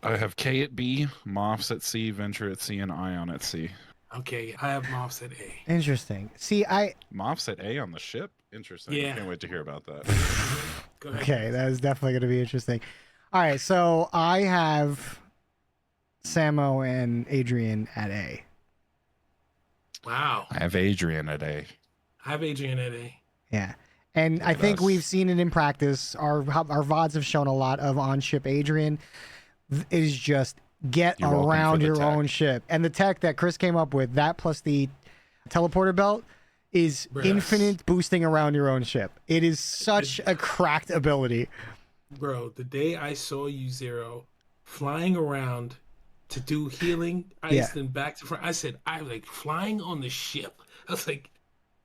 I have K at B, Moths at C, Venture at C, and Ion at C. Okay, I have Moths at A. Interesting. See, Moths at A on the ship? Interesting. Yeah. I can't wait to hear about that. Go ahead. okay, that is definitely going to be interesting. All right, so I have Samo and Adrian at A. Wow. I have Adrian at A. I have Adrian at A. Yeah. And I at think us. we've seen it in practice. Our VODs have shown a lot of on-ship Adrian. It is just get You're welcome around for the your tech. own ship. And the tech that Chris came up with, that plus the teleporter belt, is Bruh. infinite boosting around your own ship. It is such a cracked ability. Bro, the day I saw you, Zero, flying around to do healing, ice, and back to front, I said, I was like, flying on the ship. I was like,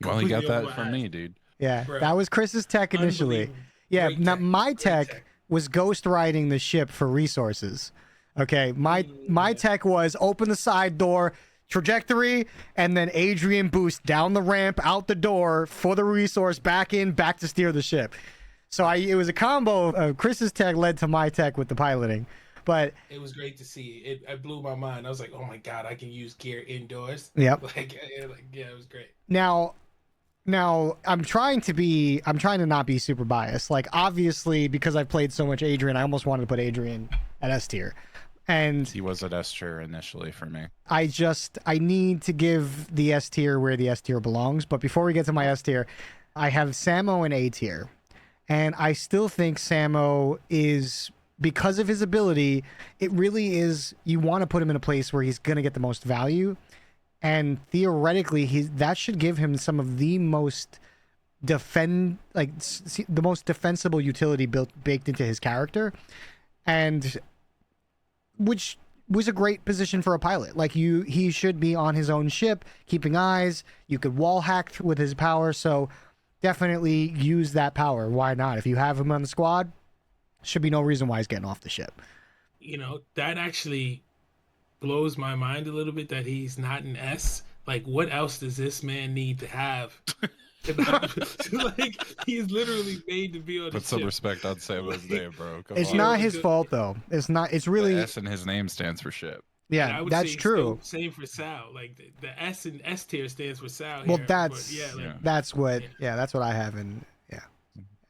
Well, he got completely that from over me, dude. Yeah, Bro. that was Chris's tech initially. Unbelievable. Yeah, Great now tech, my great tech was ghost riding the ship for resources. Okay, my Yeah. tech was open the side door, trajectory, and then Adrian boost down the ramp, out the door for the resource, back in, back to steer the ship. So it was a combo of Chris's tech led to my tech with the piloting. But It was great to see. It blew my mind. I was like, oh my God, I can use gear indoors. Yep. Yeah, it was great. Now I'm trying to not be super biased. Like obviously because I've played so much Adrian, I almost wanted to put Adrian at S tier. And He was at S tier initially for me. I need to give the S tier where the S tier belongs. But before we get to my S tier, I have Samo in A tier. And I still think Samo is, because of his ability, it really is, you want to put him in a place where he's going to get the most value. And theoretically, that should give him some of the most the most defensible utility baked into his character. And which was a great position for a pilot. Like he should be on his own ship, keeping eyes. You could wall hack with his power. So definitely use that power. Why not? If you have him on the squad, should be no reason why he's getting off the ship. You know, that actually blows my mind a little bit that he's not an S. Like, what else does this man need to have? Like, he's literally made to be on the Put some ship. respect on Samo's name, bro. Come It's on. not his fault though. It's not. It's The really S in his name stands for ship. Yeah, And I would that's say true. still same for Sal. Like the S in S tier stands for Sal Well, here. that's But yeah, like Yeah. that's what. Yeah. Yeah, that's what I have in. Yeah.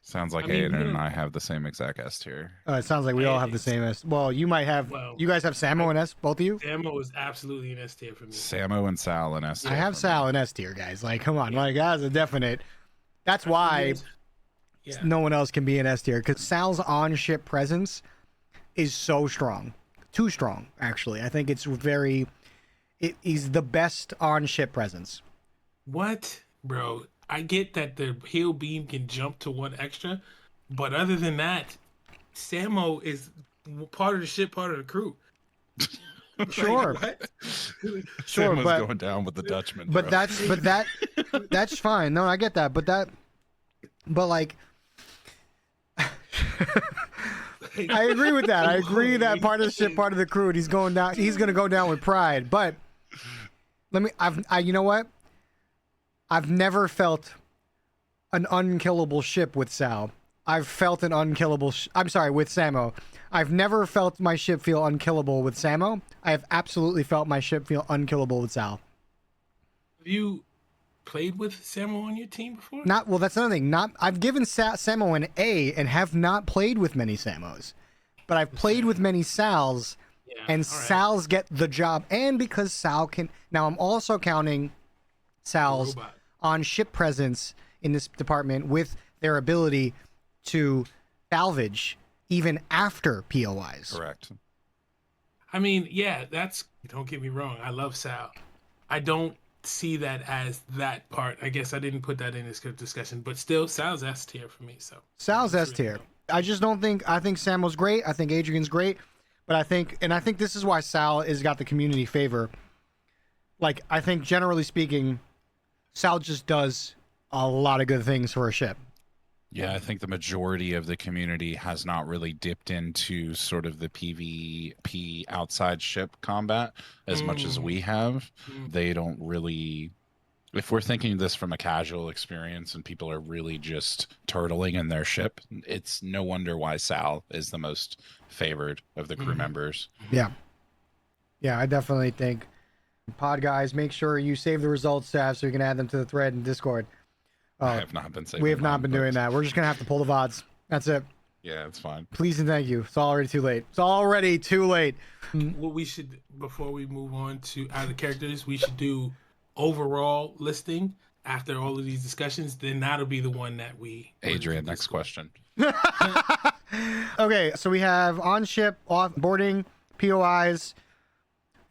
Sounds like I mean, Aiden you and know, I have the same exact S tier. It sounds like we all have the it's, same S. Well, you might have. well, You guys have Samo and S, both of you. Samo is absolutely an S tier for me. Samo and Sal and S I tier. have for Sal me. and S tier, guys. Like, come on, Yeah. like that's a definite. That's why Yeah. no one else can be an S tier because Sal's on-ship presence is so strong, too strong, actually. I think it's very. He's the best on-ship presence. What, bro? I get that the heal beam can jump to 1 extra, but other than that, Samo is part of the ship, part of the crew. Sure. Like, what? Sure, Samo's but- going down with the Dutchman. But bro. that's fine. No, I get that. But like, I agree with that. I agree that part of the ship, part of the crew, and he's going down. He's gonna go down with pride. But you know what? I've never felt an unkillable ship with Sal. I've felt an unkillable. I'm sorry, with Samo. I've never felt my ship feel unkillable with Samo. I have absolutely felt my ship feel unkillable with Sal. Have you played with Samo on your team before? Not well. That's another thing. Not I've given Samo an A and have not played with many Samos, but I've played with many Sals, Yeah, and all right. Sals get the job. And because Sal can now, I'm also counting Sal's Robot. on ship presence in this department with their ability to salvage even after POIs. Correct. I mean, yeah, that's. Don't get me wrong. I love Sal. I don't see that as that part. I guess I didn't put that in this discussion, but still, Sal's S tier for me. So Sal's That's S really tier. dope. I just don't think. I think Samuel's great. I think Adrian's great, but I think this is why Sal has got the community favor. Like, I think generally speaking, Sal just does a lot of good things for a ship. Yeah, I think the majority of the community has not really dipped into sort of the PvP outside ship combat as much as we have. They don't really. If we're thinking this from a casual experience and people are really just turtling in their ship, it's no wonder why Sal is the most favored of the crew members. Yeah. Yeah, I definitely think. Pod guys, make sure you save the results tab so you can add them to the thread in Discord. I have not been saving We have not mine, been but doing that. We're just gonna have to pull the VODs. That's it. Yeah, it's fine. Please and thank you. It's already too late. It's already too late. What we should, before we move on to other characters, we should do overall listing after all of these discussions. Then that'll be the one that we. Adrian, next question. Okay, so we have on ship, off boarding, POIs.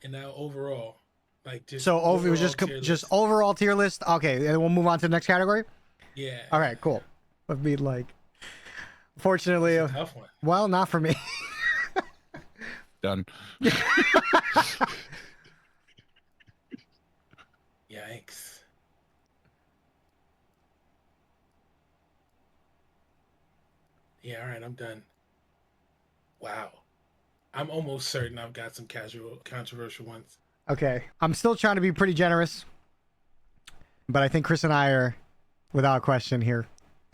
And now overall, like just. So over, it was overall tier just list. overall tier list. Okay, and we'll move on to the next category. Yeah. All right, cool. I mean, like, fortunately, Tough one. well, not for me. Done. Yikes. Yeah, all right, I'm done. Wow. I'm almost certain I've got some controversial ones. Okay, I'm still trying to be pretty generous, but I think Chris and I are, without question, here.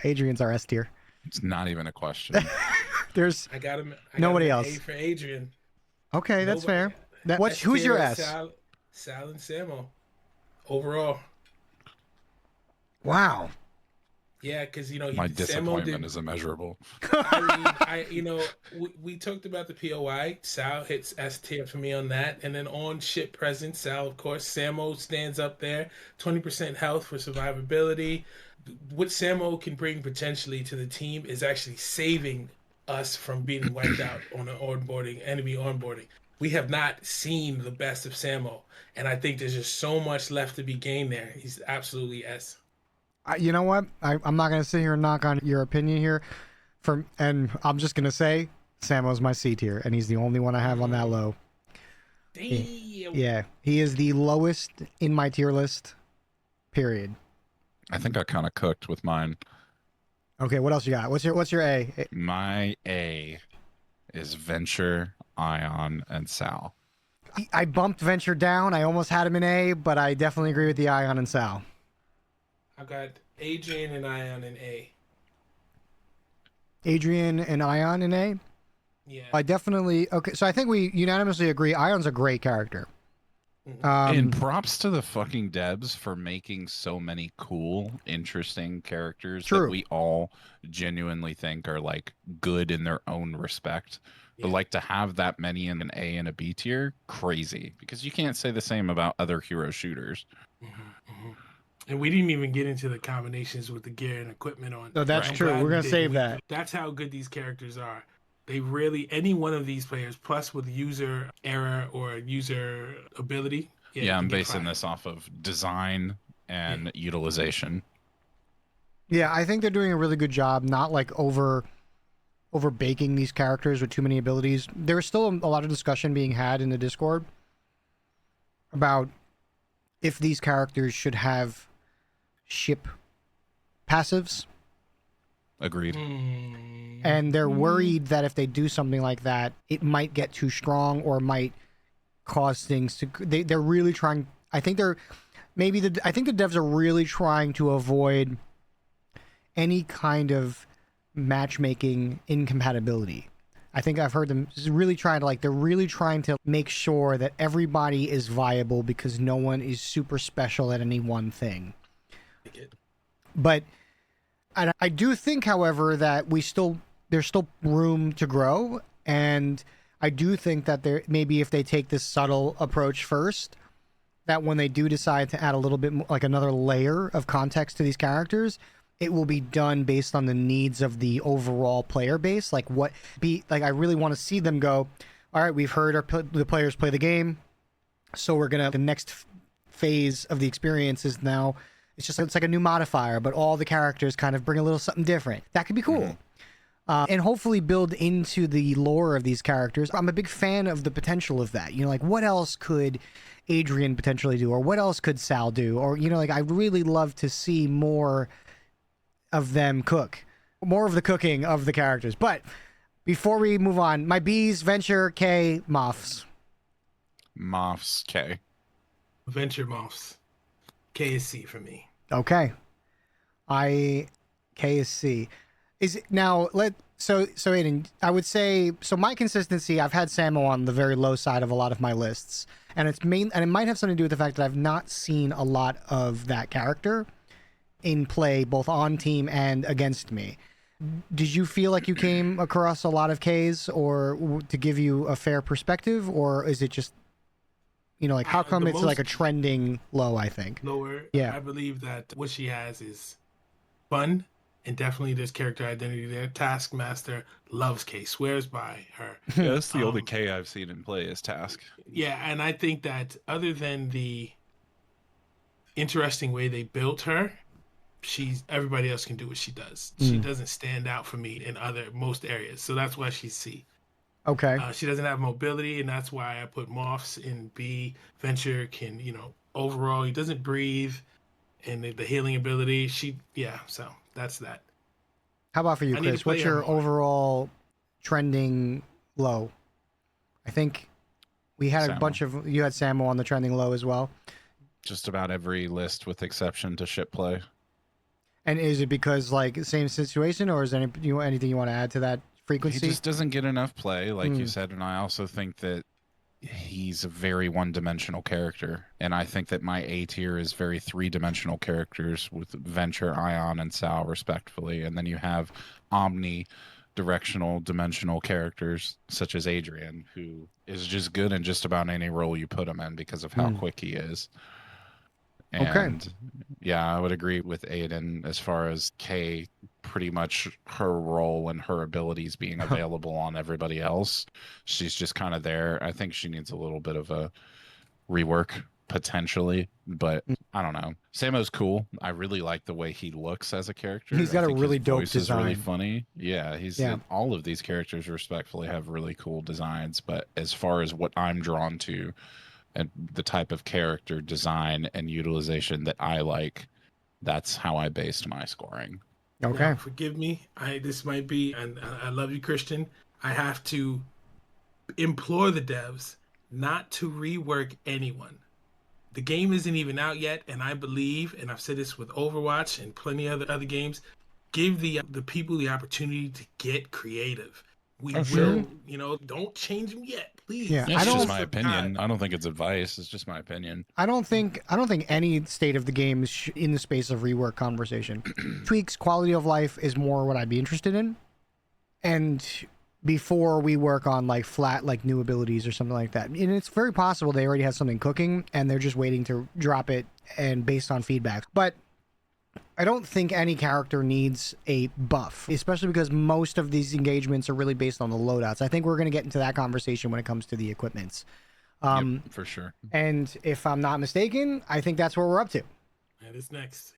Adrian's our S tier. It's not even a question. There's I got him. Nobody A else. for Adrian. okay, that's Nobody- fair. Who's tier your is S? Sal and Samo. Overall. Wow. Yeah, because you know My Samo disappointment did. is immeasurable. I mean, we talked about the POI. Sal hits S tier for me on that, and then on ship presence, Sal of course. Samo stands up there. 20% health for survivability. What Samo can bring potentially to the team is actually saving us from being wiped out on an enemy onboarding. We have not seen the best of Samo, and I think there's just so much left to be gained there. He's absolutely S. You know what? I'm not gonna sit here and knock on your opinion here, and I'm just gonna say Samo's my C tier, and he's the only one I have on that low. Damn. Yeah, he is the lowest in my tier list. Period. I think I kind of cooked with mine. Okay, what else you got? What's your A? My A is Venture, Ion, and Sal. I bumped Venture down. I almost had him in A, but I definitely agree with the Ion and Sal. I got Adrian and Ion in A. Adrian and Ion in A. Yeah. I definitely okay. So I think we unanimously agree. Ion's a great character. And props to the fucking devs for making so many cool, interesting characters True. that we all genuinely think are like good in their own respect. But Yeah. like to have that many in an A and a B tier, crazy. Because you can't say the same about other hero shooters. And we didn't even get into the combinations with the gear and equipment on. No, that's I'm true. glad We're we gonna did. save that. That's how good these characters are. They really, any one of these players, plus with user error or user ability. Yeah, you I'm can get basing fired. this off of design and utilization. Yeah, I think they're doing a really good job, not like over baking these characters with too many abilities. There's still a lot of discussion being had in the Discord about if these characters should have ship passives. Agreed. And they're worried that if they do something like that, it might get too strong or might cause things to. They're really trying. I think the devs are really trying to avoid any kind of matchmaking incompatibility. I think I've heard them really trying to they're really trying to make sure that everybody is viable because no one is super special at any one thing. But I do think, however, that there's still room to grow, and I do think that maybe if they take this subtle approach first, that when they do decide to add a little bit more, like another layer of context to these characters, it will be done based on the needs of the overall player base. I really want to see them go, all right, we've heard the players play the game, so the next phase of the experience is now, it's like a new modifier, but all the characters kind of bring a little something different. That could be cool. And hopefully build into the lore of these characters. I'm a big fan of the potential of that. What else could Adrian potentially do? Or what else could Sal do? Or, I'd really love to see more of them cook. More of the cooking of the characters. But before we move on, my B's, Venture, K, Moths. Moths, K. Venture Moths. K is C for me. Okay. K is C. So Aiden, I would say, so my consistency, I've had Samo on the very low side of a lot of my lists, and it might have something to do with the fact that I've not seen a lot of that character in play, both on team and against me. Did you feel like you came across a lot of Ks, or to give you a fair perspective, or is it just, how come it's like a trending low, I think? Lower. Yeah. I believe that what she has is fun. And definitely there's character identity there. Taskmaster loves K, swears by her. Yeah, that's the only K I've seen in play is Task. Yeah, and I think that other than the interesting way they built her, everybody else can do what she does. She doesn't stand out for me in most areas. So that's why she's C. Okay. She doesn't have mobility, and that's why I put Moths in B. Venture can, overall, he doesn't breathe, and the healing ability, so that's that. How about for you, Chris? What's your overall trending low? I think we had you had Samo on the trending low as well. Just about every list with exception to ship play. And is it because same situation, or is there anything you want to add to that frequency? He just doesn't get enough play, like you said, and I also think that he's a very one-dimensional character, and I think that my A tier is very three-dimensional characters with Venture, Ion, and Sal, respectively, and then you have omni-directional, dimensional characters such as Adrian, who is just good in just about any role you put him in because of how quick he is. And yeah, I would agree with Aiden as far as K, pretty much her role and her abilities being available on everybody else. She's just kind of there. I think she needs a little bit of a rework potentially, but I don't know. Samo's cool. I really like the way he looks as a character. He's got a really dope design. Is really design. funny. Yeah, all of these characters respectfully have really cool designs, but as far as what I'm drawn to and the type of character design and utilization that I like, that's how I based my scoring. Okay. Now, forgive me. This might be, and I love you, Christian. I have to implore the devs not to rework anyone. The game isn't even out yet, and I believe, and I've said this with Overwatch and plenty of other games, give the people the opportunity to get creative. We Oh, will, sure. don't change them yet, please. Yeah, Yeah, I it's don't- just my opinion. I don't think it's advice. It's just my opinion. I don't think any state of the game is in the space of rework conversation. Tweaks, quality of life is more what I'd be interested in, and before we work on like flat like new abilities or something like that. And it's very possible they already have something cooking and they're just waiting to drop it and based on feedback. But I don't think any character needs a buff, especially because most of these engagements are really based on the loadouts. I think we're going to get into that conversation when it comes to the equipments. Yep, for sure. And if I'm not mistaken, I think that's where we're up to. That is next.